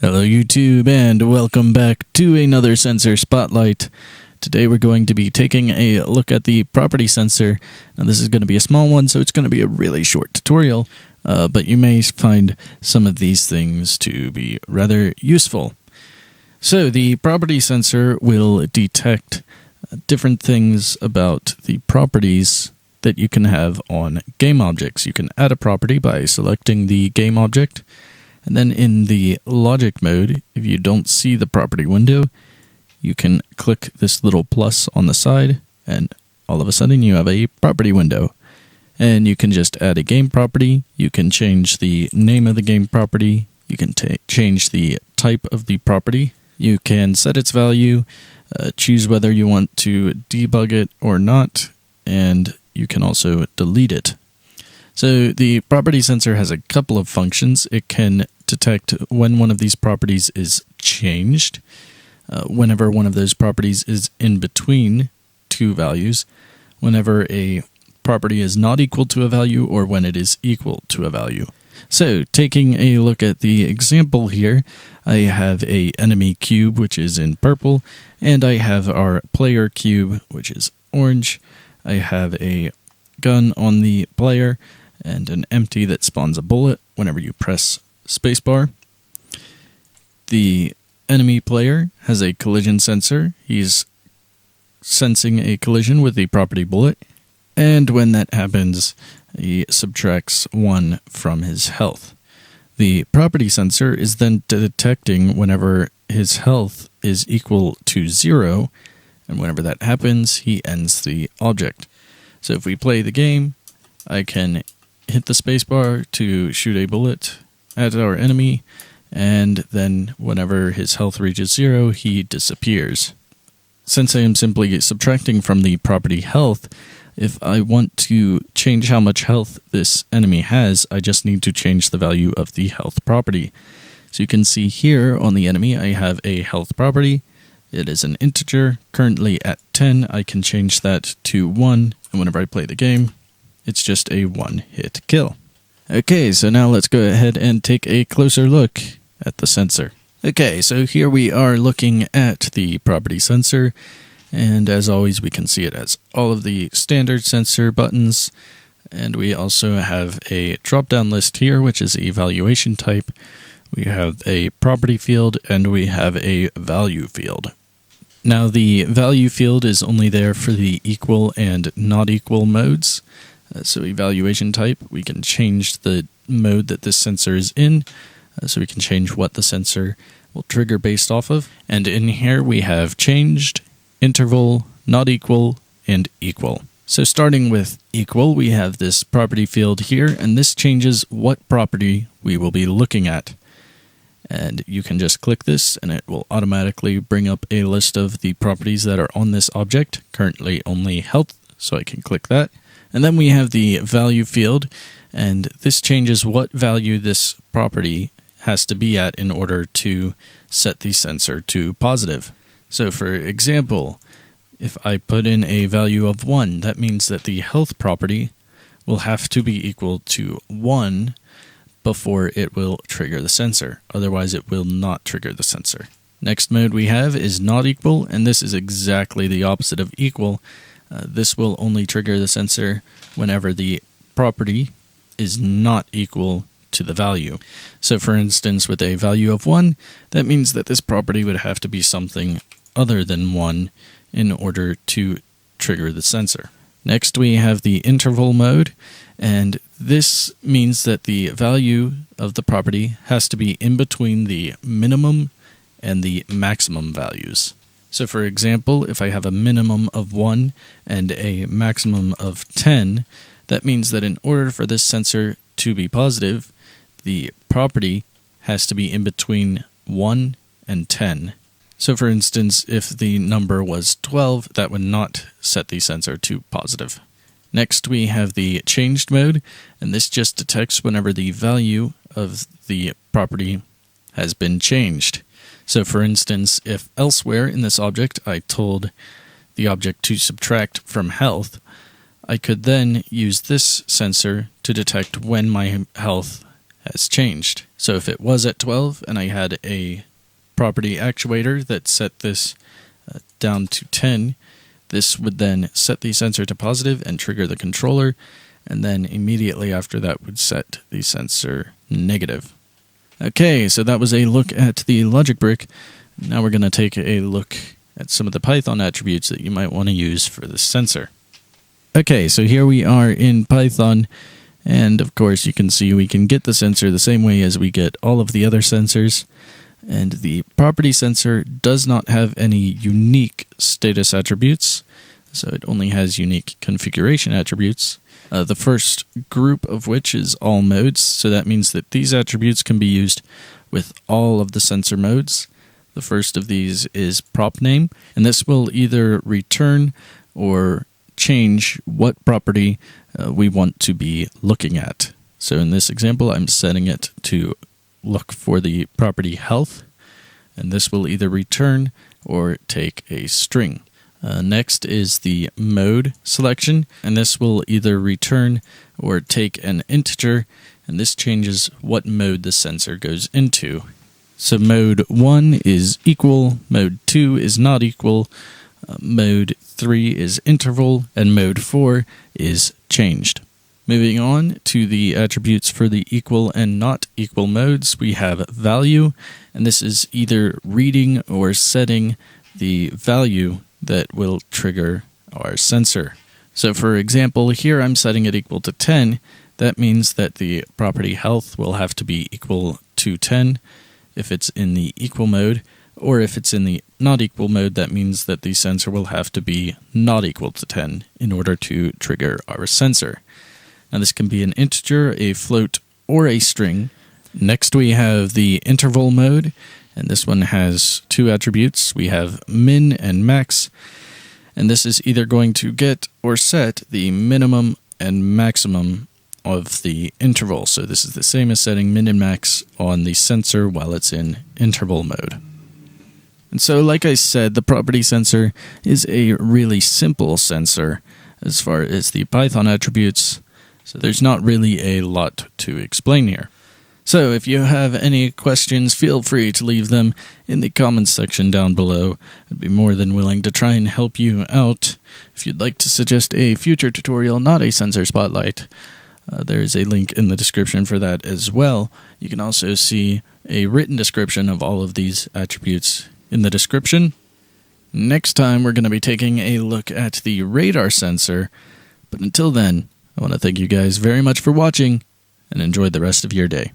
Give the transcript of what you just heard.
Hello YouTube and welcome back to another sensor spotlight. Today we're going to be taking a look at the property sensor. Now this is going to be a small one, so it's going to be a really short tutorial, but you may find some of these things to be rather useful. So the property sensor will detect different things about the properties that you can have on game objects. You can add a property by selecting the game object. And then in the logic mode, if you don't see the property window, you can click this little plus on the side, and all of a sudden you have a property window. And you can just add a game property, you can change the name of the game property, you can change the type of the property, you can set its value, choose whether you want to debug it or not, and you can also delete it. So the property sensor has a couple of functions. It can detect when one of these properties is changed, whenever one of those properties is in between two values, whenever a property is not equal to a value, or when it is equal to a value. So taking a look at the example here, I have a enemy cube which is in purple, and I have our player cube which is orange. I have a gun on the player and an empty that spawns a bullet whenever you press spacebar. The enemy player has a collision sensor. He's sensing a collision with the property bullet, and when that happens, he subtracts 1 from his health. The property sensor is then detecting whenever his health is equal to 0, and whenever that happens, he ends the object. So if we play the game, I can hit the spacebar to shoot a bullet at our enemy, and then whenever his health reaches 0, he disappears. Since I am simply subtracting from the property health, if I want to change how much health this enemy has, I just need to change the value of the health property. So you can see here on the enemy, I have a health property. It is an integer, currently at 10. I can change that to 1, and whenever I play the game, it's just a one-hit kill. Okay, so now let's go ahead and take a closer look at the sensor. Okay, so here we are looking at the property sensor, and as always we can see it as all of the standard sensor buttons, and we also have a drop-down list here which is evaluation type. We have a property field and we have a value field. Now the value field is only there for the equal and not equal modes. So evaluation type, we can change the mode that this sensor is in, so we can change what the sensor will trigger based off of. And in here we have changed, interval, not equal, and equal. So starting with equal, we have this property field here, and this changes what property we will be looking at. And you can just click this and it will automatically bring up a list of the properties that are on this object, currently only health, so I can click that. And then we have the value field, and this changes what value this property has to be at in order to set the sensor to positive. So for example, if I put in a value of 1, that means that the health property will have to be equal to 1 before it will trigger the sensor. Otherwise it will not trigger the sensor. Next mode we have is not equal, and this is exactly the opposite of equal. This will only trigger the sensor whenever the property is not equal to the value. So for instance, with a value of 1, that means that this property would have to be something other than 1 in order to trigger the sensor. Next we have the interval mode, and this means that the value of the property has to be in between the minimum and the maximum values. So for example, if I have a minimum of 1 and a maximum of 10, that means that in order for this sensor to be positive, the property has to be in between 1 and 10. So for instance, if the number was 12, that would not set the sensor to positive. Next we have the changed mode, and this just detects whenever the value of the property has been changed. So for instance, if elsewhere in this object I told the object to subtract from health, I could then use this sensor to detect when my health has changed. So if it was at 12 and I had a property actuator that set this down to 10, this would then set the sensor to positive and trigger the controller, and then immediately after that would set the sensor negative. Okay, so that was a look at the logic brick. Now we're going to take a look at some of the Python attributes that you might want to use for the sensor. Okay, so here we are in Python, and of course you can see we can get the sensor the same way as we get all of the other sensors. And the property sensor does not have any unique status attributes, so it only has unique configuration attributes. The first group of which is all modes, so that means that these attributes can be used with all of the sensor modes. The first of these is prop name, and this will either return or change what property we want to be looking at. So in this example, I'm setting it to look for the property health, and this will either return or take a string. Next is the mode selection, and this will either return or take an integer, and this changes what mode the sensor goes into. So mode 1 is equal, mode 2 is not equal, mode 3 is interval, and mode 4 is changed. Moving on to the attributes for the equal and not equal modes, we have value, and this is either reading or setting the value that will trigger our sensor. So for example, here I'm setting it equal to 10. That means that the property health will have to be equal to 10 if it's in the equal mode, or if it's in the not equal mode, that means that the sensor will have to be not equal to 10 in order to trigger our sensor. Now this can be an integer, a float, or a string. Next we have the interval mode, and this one has two attributes. We have min and max, and this is either going to get or set the minimum and maximum of the interval. So this is the same as setting min and max on the sensor while it's in interval mode. And so like I said, the property sensor is a really simple sensor as far as the Python attributes, so there's not really a lot to explain here. So if you have any questions, feel free to leave them in the comments section down below. I'd be more than willing to try and help you out. If you'd like to suggest a future tutorial, not a sensor spotlight, there is a link in the description for that as well. You can also see a written description of all of these attributes in the description. Next time we're going to be taking a look at the radar sensor, but until then, I want to thank you guys very much for watching, and enjoy the rest of your day.